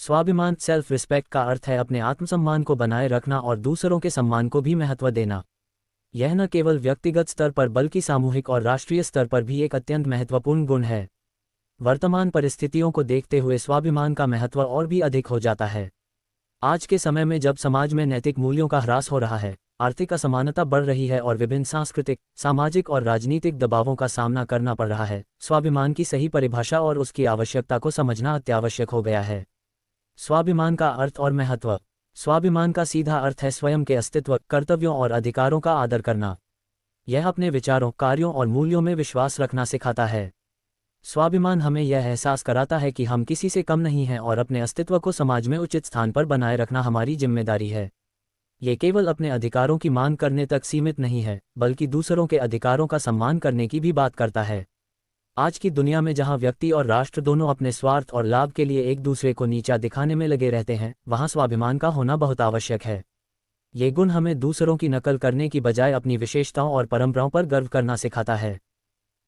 स्वाभिमान self respect का अर्थ है अपने आत्मसम्मान को बनाए रखना और दूसरों के सम्मान को भी महत्व देना। यह न केवल व्यक्तिगत स्तर पर बल्कि सामूहिक और राष्ट्रीय स्तर पर भी एक अत्यंत महत्वपूर्ण गुण है। वर्तमान परिस्थितियों को देखते हुए स्वाभिमान का महत्व और भी अधिक हो जाता है। आज के समय में जब समाज में नैतिक मूल्यों का ह्रास हो रहा है, आर्थिक असमानता बढ़ रही है और विभिन्न सांस्कृतिक, सामाजिक और राजनीतिक दबावों का सामना करना पड़ रहा है, स्वाभिमान की सही परिभाषा और उसकी आवश्यकता को समझना अत्यावश्यक हो गया है। स्वाभिमान का अर्थ और महत्व। स्वाभिमान का सीधा अर्थ है स्वयं के अस्तित्व, कर्तव्यों और अधिकारों का आदर करना। यह अपने विचारों, कार्यों और मूल्यों में विश्वास रखना सिखाता है। स्वाभिमान हमें यह एहसास कराता है कि हम किसी से कम नहीं हैं और अपने अस्तित्व को समाज में उचित स्थान पर बनाए रखना हमारी जिम्मेदारी है। ये केवल अपने अधिकारों की मांग करने तक सीमित नहीं है, बल्कि दूसरों के अधिकारों का सम्मान करने की भी बात करता है। आज की दुनिया में जहां व्यक्ति और राष्ट्र दोनों अपने स्वार्थ और लाभ के लिए एक दूसरे को नीचा दिखाने में लगे रहते हैं, वहां स्वाभिमान का होना बहुत आवश्यक है। ये गुण हमें दूसरों की नकल करने की बजाय अपनी विशेषताओं और परंपराओं पर गर्व करना सिखाता है।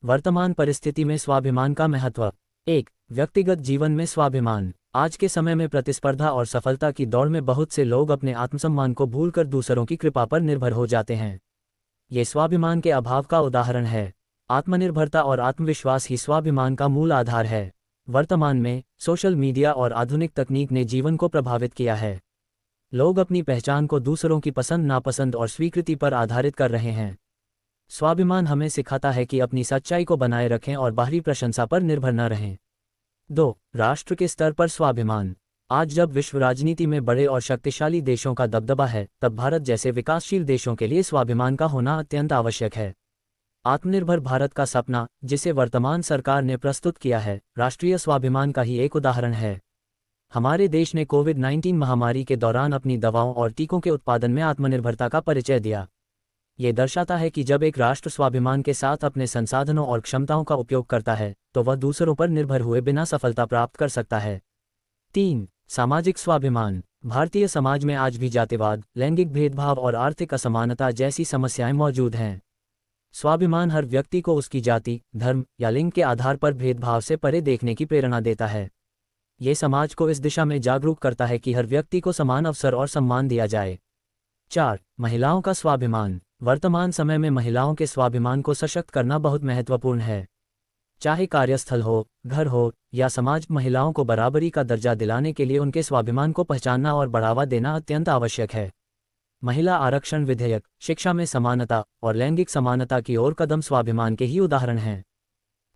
वर्तमान परिस्थिति में स्वाभिमान का महत्व। 1. व्यक्तिगत जीवन में स्वाभिमान। आज के समय में प्रतिस्पर्धा और सफलता की दौड़ में बहुत से लोग अपने आत्मसम्मान को भूलकर दूसरों की कृपा पर निर्भर हो जाते हैं। ये स्वाभिमान के अभाव का उदाहरण है। आत्मनिर्भरता और आत्मविश्वास ही स्वाभिमान का मूल आधार है। वर्तमान में सोशल मीडिया और आधुनिक तकनीक ने जीवन को प्रभावित किया है। लोग अपनी पहचान को दूसरों की पसंद, नापसंद और स्वीकृति पर आधारित कर रहे हैं। स्वाभिमान हमें सिखाता है कि अपनी सच्चाई को बनाए रखें और बाहरी प्रशंसा पर निर्भर न रहें। 2. राष्ट्र के स्तर पर स्वाभिमान। आज जब विश्व राजनीति में बड़े और शक्तिशाली देशों का दबदबा है, तब भारत जैसे विकासशील देशों के लिए स्वाभिमान का होना अत्यंत आवश्यक है। आत्मनिर्भर भारत का सपना, जिसे वर्तमान सरकार ने प्रस्तुत किया है, राष्ट्रीय स्वाभिमान का ही एक उदाहरण है। हमारे देश ने कोविड-19 महामारी के दौरान अपनी दवाओं और टीकों के उत्पादन में आत्मनिर्भरता का परिचय दिया। ये दर्शाता है कि जब एक राष्ट्र स्वाभिमान के साथ अपने संसाधनों और क्षमताओं का उपयोग करता है, तो वह दूसरों पर निर्भर हुए बिना सफलता प्राप्त कर सकता है। 3. सामाजिक स्वाभिमान। भारतीय समाज में आज भी जातिवाद, लैंगिक भेदभाव और आर्थिक असमानता जैसी समस्याएं मौजूद हैं। स्वाभिमान हर व्यक्ति को उसकी जाति, धर्म या लिंग के आधार पर भेदभाव से परे देखने की प्रेरणा देता है। ये समाज को इस दिशा में जागरूक करता है कि हर व्यक्ति को समान अवसर और सम्मान दिया जाए। 4. महिलाओं का स्वाभिमान। वर्तमान समय में महिलाओं के स्वाभिमान को सशक्त करना बहुत महत्वपूर्ण है। चाहे कार्यस्थल हो, घर हो या समाज, महिलाओं को बराबरी का दर्जा दिलाने के लिए उनके स्वाभिमान को पहचानना और बढ़ावा देना अत्यंत आवश्यक है। महिला आरक्षण विधेयक, शिक्षा में समानता और लैंगिक समानता की ओर कदम स्वाभिमान के ही उदाहरण हैं।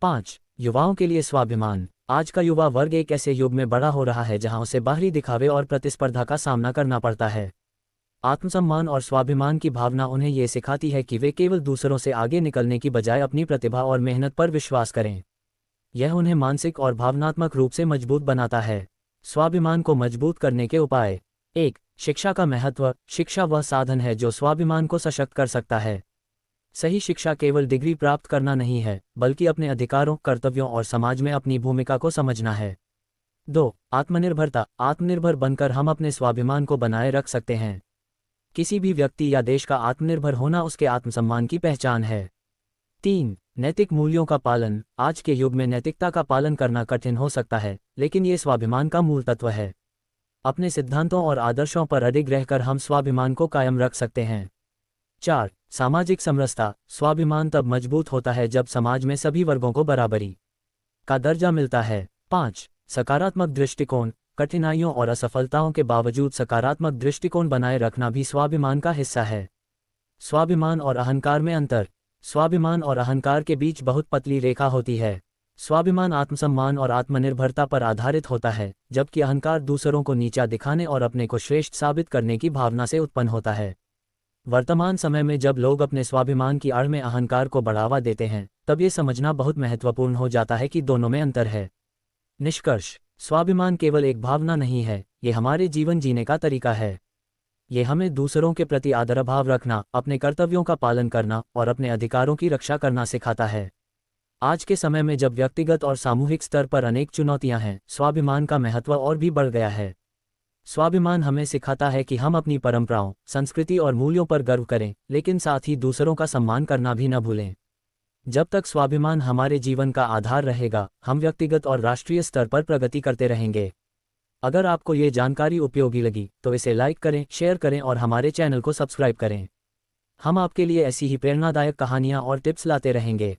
5. युवाओं के लिए स्वाभिमान। आज का युवा वर्ग एक ऐसे युग में बड़ा हो रहा है जहां उसे बाहरी दिखावे और प्रतिस्पर्धा का सामना करना पड़ता है। आत्मसम्मान और स्वाभिमान की भावना उन्हें ये सिखाती है कि वे केवल दूसरों से आगे निकलने की बजाय अपनी प्रतिभा और मेहनत पर विश्वास करें। यह उन्हें मानसिक और भावनात्मक रूप से मजबूत बनाता है। स्वाभिमान को मजबूत करने के उपाय। 1. शिक्षा का महत्व। शिक्षा वह साधन है जो स्वाभिमान को सशक्त कर सकता है। सही शिक्षा केवल डिग्री प्राप्त करना नहीं है, बल्कि अपने अधिकारों, कर्तव्यों और समाज में अपनी भूमिका को समझना है। 2. आत्मनिर्भरता। आत्मनिर्भर बनकर हम अपने स्वाभिमान को बनाए रख सकते हैं। किसी भी व्यक्ति या देश का आत्मनिर्भर होना उसके आत्मसम्मान की पहचान है। 3. नैतिक मूल्यों का पालन। आज के युग में नैतिकता का पालन करना कठिन हो सकता है, लेकिन ये स्वाभिमान का मूल तत्व है। अपने सिद्धांतों और आदर्शों पर अडिग रहकर हम स्वाभिमान को कायम रख सकते हैं। 4. सामाजिक समरसता। स्वाभिमान तब मजबूत होता है जब समाज में सभी वर्गों को बराबरी का दर्जा मिलता है। 5. सकारात्मक दृष्टिकोण। कठिनाइयों और असफलताओं के बावजूद सकारात्मक दृष्टिकोण बनाए रखना भी स्वाभिमान का हिस्सा है। स्वाभिमान और अहंकार में अंतर। स्वाभिमान और अहंकार के बीच बहुत पतली रेखा होती है। स्वाभिमान आत्मसम्मान और आत्मनिर्भरता पर आधारित होता है, जबकि अहंकार दूसरों को नीचा दिखाने और अपने को श्रेष्ठ साबित करने की भावना से उत्पन्न होता है। वर्तमान समय में जब लोग अपने स्वाभिमान की आड़ में अहंकार को बढ़ावा देते हैं, तब ये समझना बहुत महत्वपूर्ण हो जाता है कि दोनों में अंतर है। निष्कर्ष। स्वाभिमान केवल एक भावना नहीं है, ये हमारे जीवन जीने का तरीका है। ये हमें दूसरों के प्रति आदरभाव रखना, अपने कर्तव्यों का पालन करना और अपने अधिकारों की रक्षा करना सिखाता है। आज के समय में जब व्यक्तिगत और सामूहिक स्तर पर अनेक चुनौतियां हैं, स्वाभिमान का महत्व और भी बढ़ गया है। स्वाभिमान हमें सिखाता है कि हम अपनी परंपराओं, संस्कृति और मूल्यों पर गर्व करें, लेकिन साथ ही दूसरों का सम्मान करना भी न भूलें। जब तक स्वाभिमान हमारे जीवन का आधार रहेगा, हम व्यक्तिगत और राष्ट्रीय स्तर पर प्रगति करते रहेंगे। अगर आपको ये जानकारी उपयोगी लगी तो इसे लाइक करें, शेयर करें और हमारे चैनल को सब्सक्राइब करें। हम आपके लिए ऐसी ही प्रेरणादायक कहानियाँ और टिप्स लाते रहेंगे।